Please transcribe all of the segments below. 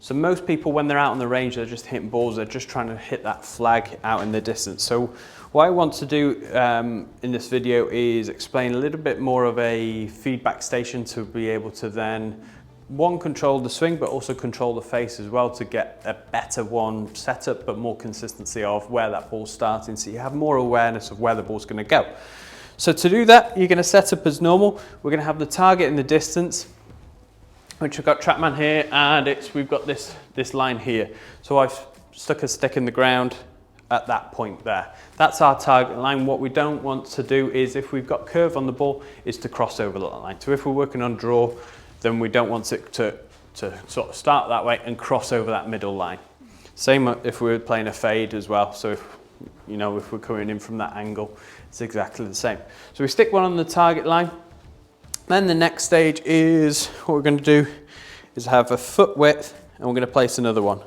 So most people, when they're out on the range, they're just hitting balls, they're just trying to hit that flag out in the distance. So what I want to do in this video is explain a little bit more of a feedback station to be able to then, one, control the swing, but also control the face as well to get a better one setup, but more consistency of where that ball's starting, so you have more awareness of where the ball's going to go. So to do that, you're going to set up as normal. We're going to have the target in the distance, which I've got TrackMan here, and we've got this line here. So I've stuck a stick in the ground at that point there. That's our target line. What we don't want to do is, if we've got curve on the ball, is to cross over that line. So if we're working on draw, then we don't want it to sort of start that way and cross over that middle line. Same if we were playing a fade as well. So if we're coming in from that angle, it's exactly the same. So we stick one on the target line. Then the next stage is, what we're going to do is have a foot width, and we're going to place another one.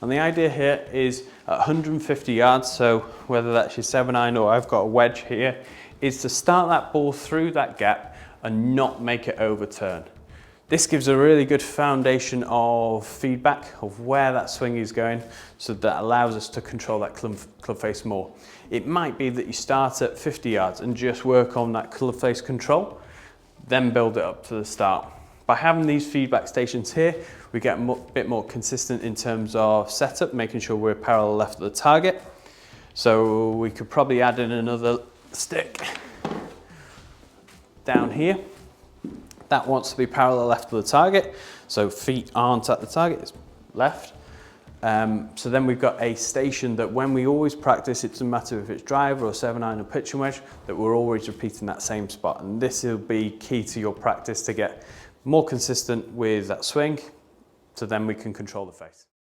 And the idea here is at 150 yards, so whether that's your 7-iron or I've got a wedge here, is to start that ball through that gap and not make it overturn. This gives a really good foundation of feedback of where that swing is going, so that allows us to control that club face more. It might be that you start at 50 yards and just work on that club face control, then build it up to the start. By having these feedback stations here, we get a bit more consistent in terms of setup, making sure we're parallel left of the target. So we could probably add in another stick down here. That wants to be parallel left of the target, so feet aren't at the target, it's left. So then we've got a station that when we always practice, it doesn't matter if it's driver or 7-iron or pitching wedge, that we're always repeating that same spot. And this will be key to your practice to get more consistent with that swing, so then we can control the face.